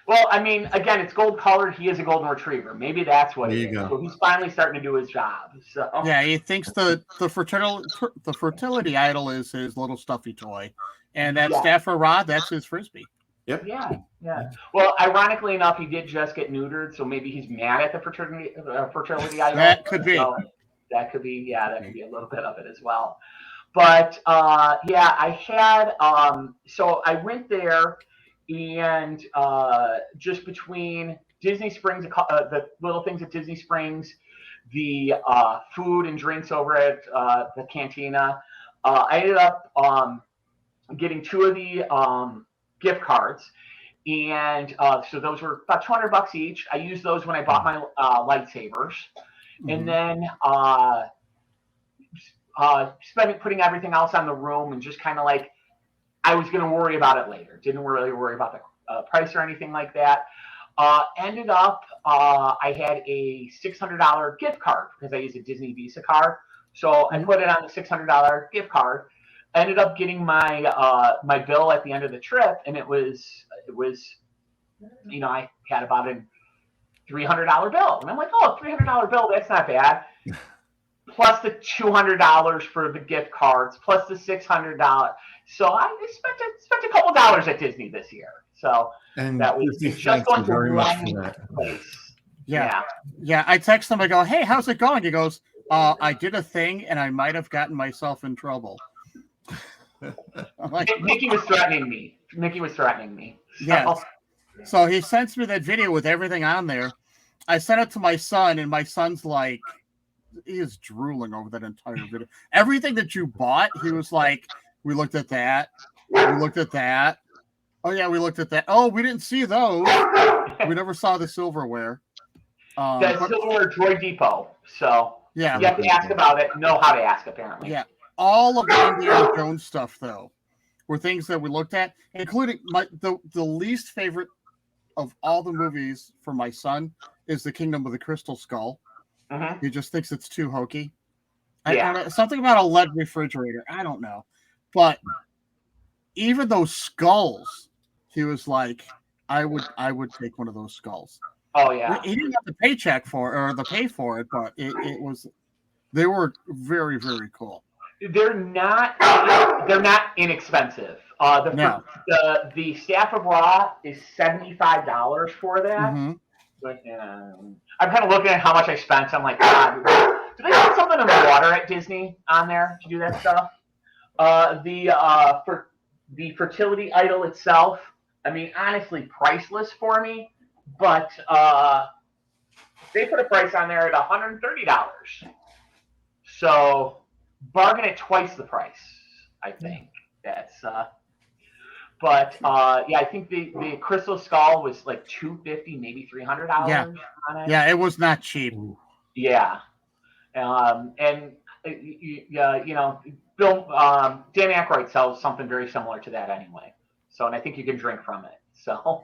Well, I mean, again, it's gold colored. He is a golden retriever. Maybe that's what it is. So he's finally starting to do his job. So
yeah, he thinks the fertility idol is his little stuffy toy, and that Staff of Ra, that's his frisbee.
Yep.
Yeah. Well, ironically enough, he did just get neutered, so maybe he's mad at the fertility idol.
That could be.
So that could be. Yeah, that could be a little bit of it as well. But yeah, I had. So I went there. And just between Disney Springs, the little things at Disney Springs, the food and drinks over at the cantina, I ended up getting 2 of the gift cards. And so those were about $200 each. I used those when I bought my lightsabers. Mm-hmm. And then putting everything else on the room and just kind of like, I was going to worry about it later. Didn't really worry about the price or anything like that. Ended up, I had a $600 gift card because I used a Disney Visa card. So I put it on the $600 gift card. Ended up getting my my bill at the end of the trip, and it was I had about a $300 bill, and I'm like, oh, $300 bill, that's not bad. Plus the $200 for the gift cards, plus the $600. So I spent a couple dollars at Disney this year. So
and
that was just going
very
to
much for that.
place.
Yeah. I text him. I go, hey, how's it going? He goes, I did a thing, and I might have gotten myself in trouble. I'm like,
Mickey was threatening me. So.
Yeah. So he sends me that video with everything on there. I sent it to my son, and my son's like, he is drooling over that entire video. Everything that you bought, he was like, we looked at that. We looked at that. Oh, yeah, we looked at that. Oh, we didn't see those. We never saw the silverware.
That's silverware Droid Depot. So
yeah,
you have to ask about it, know how to ask, apparently.
Yeah. All of the Indiana Jones stuff, though, were things that we looked at, including the least favorite of all the movies for my son is The Kingdom of the Crystal Skull. Mm-hmm. He just thinks it's too hokey. Something about a lead refrigerator. I don't know. But even those skulls, he was like, I would take one of those skulls.
Oh, yeah.
He didn't have the paycheck for it or the pay for it, but they were very, very cool.
They're not inexpensive. The Staff of Ra is $75 for that. Mm-hmm. But I'm kind of looking at how much I spent. So I'm like, God, Do they put something in the water at Disney on there to do that stuff? For the fertility idol itself, I mean, honestly, priceless for me. But they put a price on there at $130. So bargain at twice the price, I think. That's yeah, I think the crystal skull was like $250, maybe $300 on it.
Yeah, it was not cheap.
Yeah. And you know, Bill Dan Aykroyd sells something very similar to that anyway. So, and I think you can drink from it. So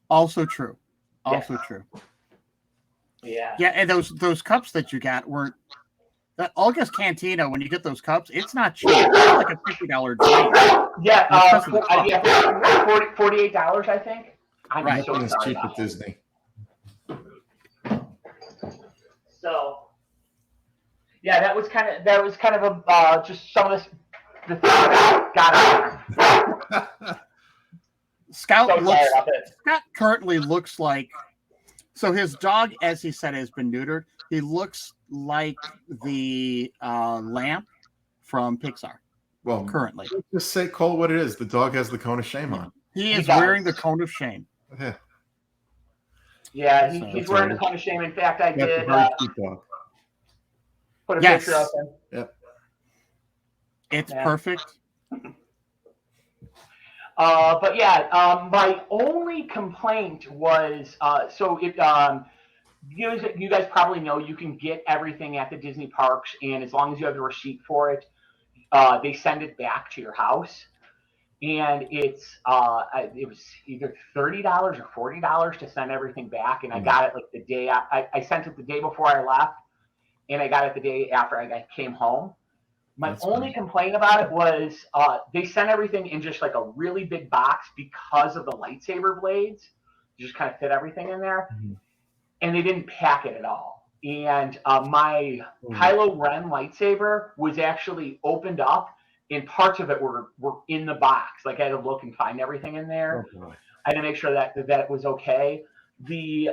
Also true. Also
Yes.
true.
yeah.
Yeah, and those cups that you got were that August Cantina. When you get those cups, it's not cheap. It's like a $50 drink.
Yeah,
Because of the cup.
$48, I think. I'm
Right.
so
Nothing is
sorry
cheap
about
at
that.
Disney.
So, yeah, that was kind of a just some of the things that I got on there.
Scout
So
looks.
sorry about it.
Scott currently looks like. So his dog, as he said, has been neutered. He looks like the lamp from Pixar
Well,
currently.
just say, call it what it is. The dog has the cone of shame on.
He
He
is
does.
wearing the cone of shame.
Yeah,
Yeah,
So
he's
that's
wearing
right.
the kind of shame. In fact, I
that's a
did
very cute dog.
put a
Yes.
picture of him.
Yep.
It's
Yeah.
perfect.
But yeah, my only complaint was you guys probably know you can get everything at the Disney parks, and as long as you have the receipt for it, they send it back to your house. And it was either $30 or $40 to send everything back, and I got it like the day I sent it the day before I left, and I got it the day after I came home. My
That's
only
fine.
complaint about it was they sent everything in just like a really big box because of the lightsaber blades. You just kind of fit everything in there,
Mhm.
and they didn't pack it at all. And my Kylo Ren lightsaber was actually opened up, and parts of it were in the box. Like I had to look and find everything in there.
Oh, boy.
I had to make sure that it was okay. The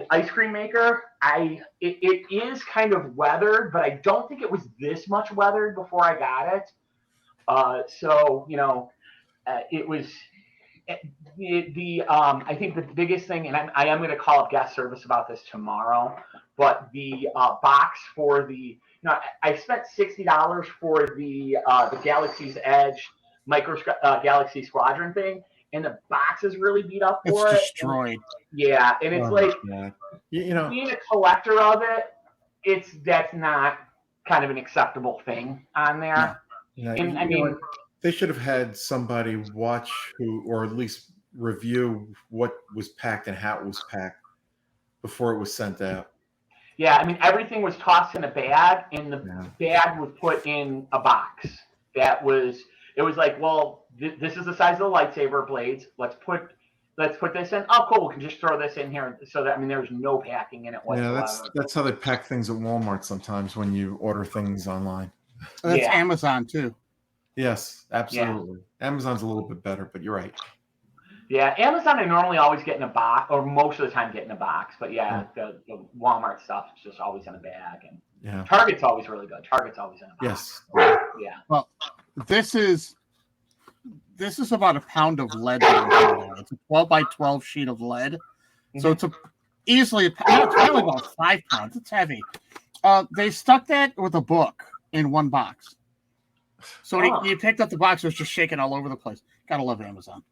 ice cream maker, it is kind of weathered, but I don't think it was this much weathered before I got it. So you know, it was I think the biggest thing, and I am going to call up guest service about this tomorrow. But the box for the I spent $60 for the Galaxy's Edge Galaxy Squadron thing, and the box is really beat up
It's
for it.
destroyed.
Yeah, and it's
Oh,
like
God. You know,
being a collector of it, that's not kind of an acceptable thing on there. And I mean,
they should have had somebody watch or at least review what was packed and how it was packed before it was sent out.
yeah, I mean everything was tossed in a bag, and the bag was put in a box. It was like, well, this is the size of the lightsaber blades. Let's put this in. Oh, cool. We can just throw this in here. So that there's no packing in it whatsoever.
Yeah, that's how they pack things at Walmart sometimes when you order things online.
That's
Yeah.
Amazon too.
Yes, absolutely. Amazon's a little bit better, but you're right.
Yeah, Amazon I normally always get in a box, or most of the time get in a box. But yeah, the Walmart stuff is just always in a bag, and
Yeah.
Target's always really good. Target's always in a box.
Yes.
Yeah.
Well, this is about a pound of lead. It's a 12 by 12 sheet of lead, so it's it's probably about 5 pounds. It's heavy. They stuck that with a book in one box. So when you picked up the box, it was just shaking all over the place. Gotta love Amazon.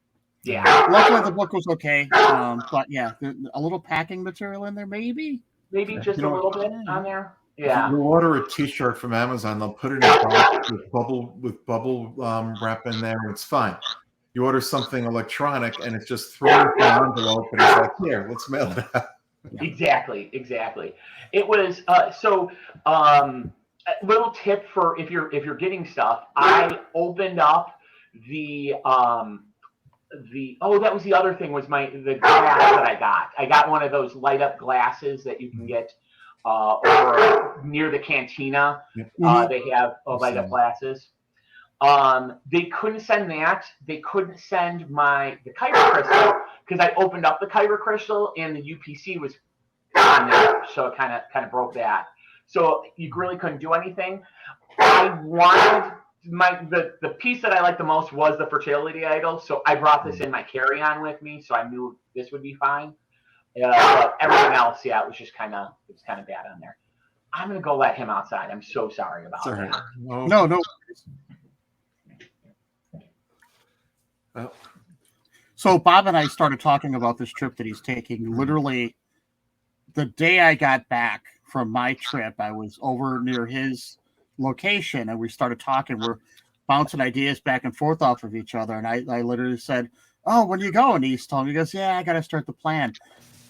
Yeah.
Luckily, the book was okay. But yeah, a little packing material in there, maybe.
Maybe just a little bit on there. Yeah.
If you order a T-shirt from Amazon, they'll put it in a box with bubble wrap in there, and it's fine. You order something electronic, and it's just thrown in an envelope, and it's like, here, let's mail it out.
Exactly. It was a little tip for if you're getting stuff. I opened up the that was the other thing was the glass that I got. I got one of those light up glasses that you can get over near the cantina. They have light up glasses. They couldn't send that. They couldn't send the Kyber crystal because I opened up the Kyber crystal and the UPC was on there, so it kind of broke that. so you really couldn't do anything. I wanted the piece that I liked the most was the fertility idol, so I brought this in my carry-on with me, so I knew this would be fine. But everything else, yeah, it was kind of bad on there. I'm gonna go let him outside. I'm so sorry about
Sorry.
that.
No.
Well,
So Bob and I started talking about this trip that he's taking. Literally, the day I got back from my trip, I was over near his location, and we started talking. We're bouncing ideas back and forth off of each other, and I literally said, "Oh, when are you going?" He's told me, he goes, "Yeah, I got to start the plan."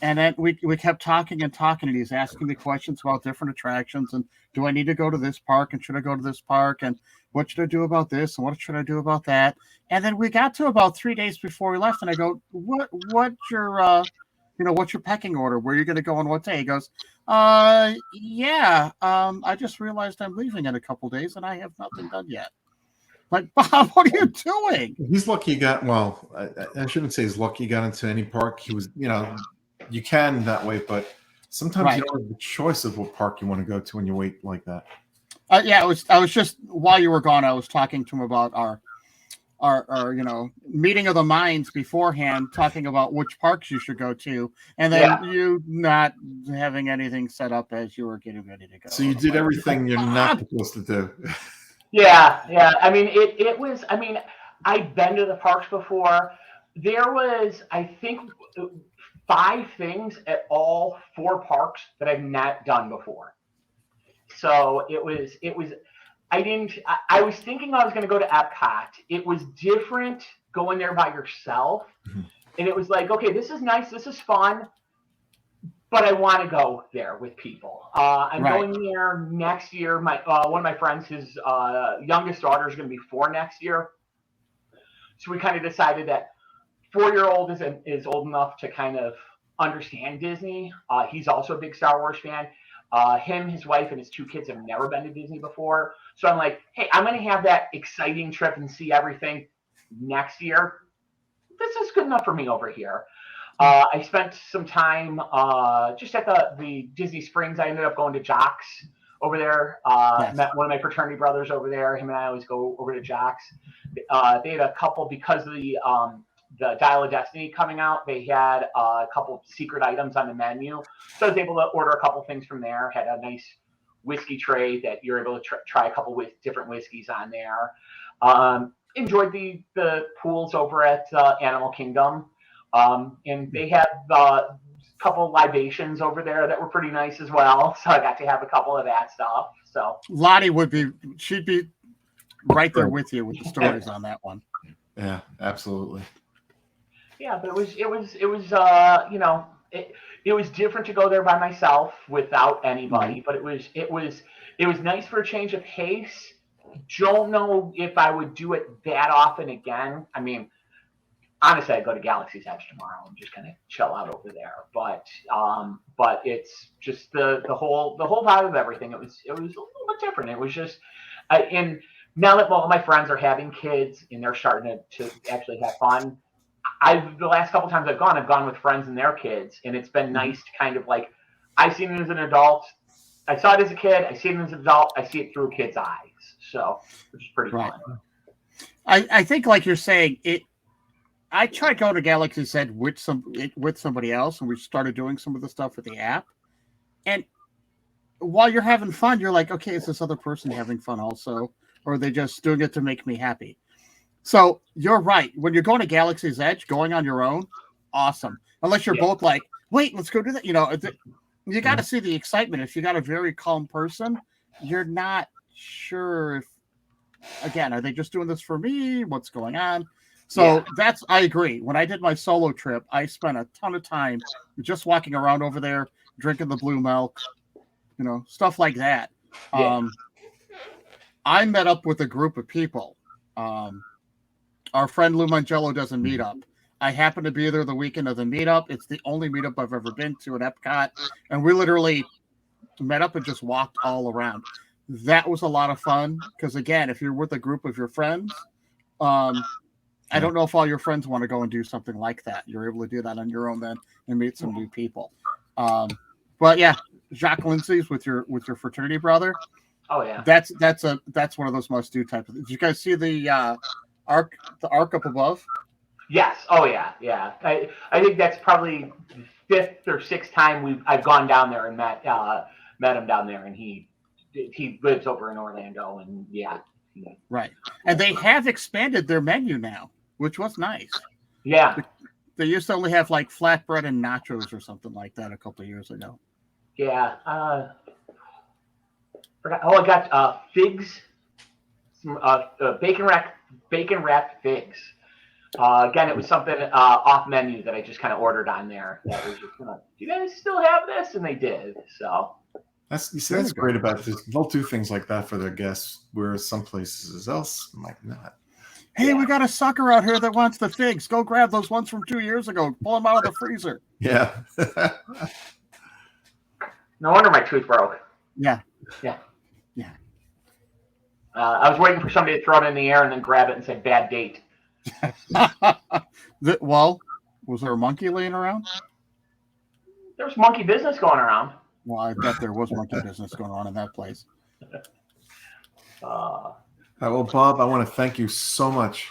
And then we kept talking, and he's asking me questions about different attractions, and do I need to go to this park, and should I go to this park, and what should I do about this, and what should I do about that? And then we got to about 3 days before we left, and I go, what's your what's your pecking order? Where are you going to go on what day? He goes, I just realized I'm leaving in a couple days, and I have nothing done yet. Like, Bob, what are you doing?
he's lucky he got, well, I shouldn't say he's lucky he got into any park. He was, you can that way, but sometimes you don't have the choice of what park you want to go to when you wait like that.
I was just, while you were gone, I was talking to him about our meeting of the minds beforehand, talking about which parks you should go to, and then you not having anything set up as you were getting ready to go.
So you did everything you're not supposed to do.
Yeah. I mean, it was. I mean, I've been to the parks before. There was, I think, 5 things at all 4 parks that I've not done before. So it was. I was thinking I was going to go to Epcot. It was different going there by yourself. And it was like, okay, this is nice. This is fun. But I want to go there with people. I'm going there next year. One of my friends, his youngest daughter is going to be 4 next year. So we kind of decided that 4-year-old is old enough to kind of understand Disney. He's also a big Star Wars fan. Him, his wife, and his 2 kids have never been to Disney before. So I'm like, hey, I'm going to have that exciting trip and see everything next year. This is good enough for me over here. I spent some time just at the Disney Springs. I ended up going to Jock's over there. Met one of my fraternity brothers over there. Him and I always go over to Jock's. They had a couple, because of the Dial of Destiny coming out, they had a couple of secret items on the menu. So I was able to order a couple things from there. Had a nice whiskey tray that you're able to try a couple with different whiskeys on there. Enjoyed the pools over at Animal Kingdom. And they had a couple of libations over there that were pretty nice as well. So I got to have a couple of that stuff. So
Lottie she'd be right there with you with the stories on that one.
Yeah, absolutely.
Yeah, but it was different to go there by myself without anybody. But it was nice for a change of pace. Don't know if I would do it that often again. I mean, honestly, I'd go to Galaxy's Edge tomorrow and just kind of chill out over there. But it's just the whole vibe of everything. It was a little bit different. It was just, and now that all my friends are having kids and they're starting to actually have fun, the last couple times I've gone with friends and their kids, and it's been nice to kind of like, I've seen it as an adult. I saw it as a kid. I see it as an adult. I see it through a kid's eyes. So, which is pretty fun.
I think, like you're saying, I tried going to Galaxy's Edge with somebody else, and we started doing some of the stuff with the app. And while you're having fun, you're like, okay, is this other person having fun also? Or are they just doing it to make me happy? So you're right. When you're going to Galaxy's Edge, going on your own, awesome. Unless you're both like, wait, let's go do that. You got to see the excitement. If you got a very calm person, you're not sure if, again, are they just doing this for me? What's going on? So I agree. When I did my solo trip, I spent a ton of time just walking around over there, drinking the blue milk, stuff like that. I met up with a group of people. Our friend Lou Mangello does a meetup. I happened to be there the weekend of the meetup. It's the only meetup I've ever been to at Epcot. And we literally met up and just walked all around. That was a lot of fun. Because again, if you're with a group of your friends, I don't know if all your friends want to go and do something like that. You're able to do that on your own then and meet some new people. But yeah, Jacques Lindsay's with your fraternity brother.
Oh yeah.
That's one of those must do type of things. Did you guys see the arc up above?
Yes. Oh yeah. Yeah. I think that's probably the fifth or sixth time I've gone down there and met him down there, and he lives over in Orlando, and yeah.
Right. And they have expanded their menu now, which was nice.
Yeah.
They used to only have like flatbread and nachos or something like that a couple of years ago.
Yeah. Forgot. Oh, I got figs. Some bacon wrapped figs. Again, it was something off menu that I just kind of ordered on there. That was just do you guys still have this? And they did. So
that's great about this. They'll do things like that for their guests, whereas some places else might not.
Hey, we got a sucker out here that wants the figs. Go grab those ones from 2 years ago. Pull them out of the freezer.
Yeah.
No wonder my tooth broke.
Yeah.
Yeah.
Yeah.
I was waiting for somebody to throw it in the air and then grab it and say bad date.
Well, was there a monkey laying around?
There was monkey business going around.
Well, I bet there was monkey business going on in that place.
Well, Bob, I want to thank you so much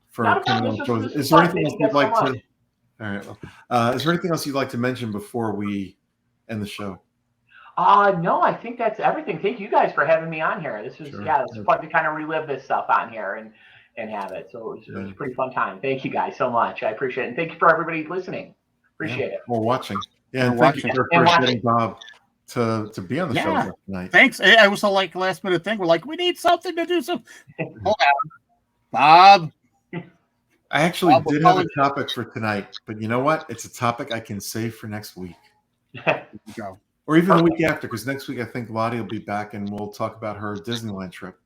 for coming on the show. Is there anything else you'd like to? All right. Well, is there anything else you'd like to mention before we end the show?
No, I think that's everything. Thank you guys for having me on here. This was it's fun to kind of relive this stuff on here and have it. So it was a pretty fun time. Thank you guys so much. I appreciate it. And thank you for everybody listening. Appreciate it.
Or watching. Yeah, and thank you for getting Bob to be on the show tonight.
Thanks. It was a last minute thing. We're like, we need something to do some. Hold on, Bob.
I actually did have a topic for tonight, but you know what? It's a topic I can save for next week.
Go.
Or even the week after, because next week I think Lottie will be back and we'll talk about her Disneyland trip.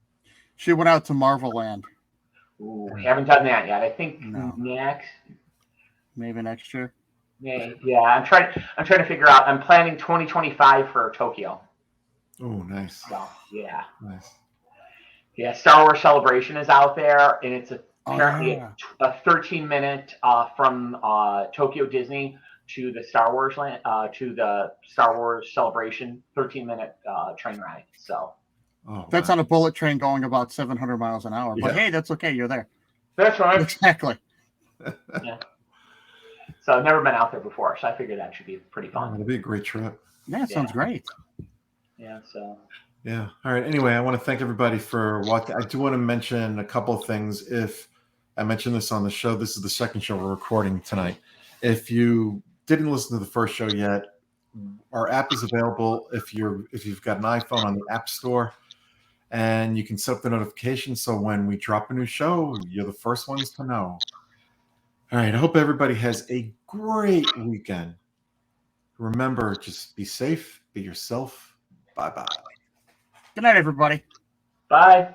She went out to Marvel Land.
Ooh, haven't done that yet. I think next.
Maybe next year.
Yeah, I'm trying to figure out. I'm planning 2025 for Tokyo.
Oh, nice.
So, yeah.
Nice.
Yeah, Star Wars Celebration is out there, and it's apparently a 13-minute from Tokyo Disney to the Star Wars land, to the Star Wars Celebration, 13-minute train ride. So
that's on a bullet train going about 700 miles an hour. But hey, that's okay. You're there.
That's right.
Exactly.
Yeah. So I've never been out there before, so I figured that should be pretty fun.
It'll be a great trip.
Yeah, it sounds great.
Yeah. So.
Yeah. All right. Anyway, I want to thank everybody for watching. I do want to mention a couple of things. If I mentioned this on the show, this is the second show we're recording tonight. If you didn't listen to the first show yet, our app is available if you've got an iPhone on the App Store, and you can set up the notifications so when we drop a new show, you're the first ones to know. All right. I hope everybody has a great weekend. Remember, just be safe, be yourself. Bye-bye.
Good night, everybody.
Bye.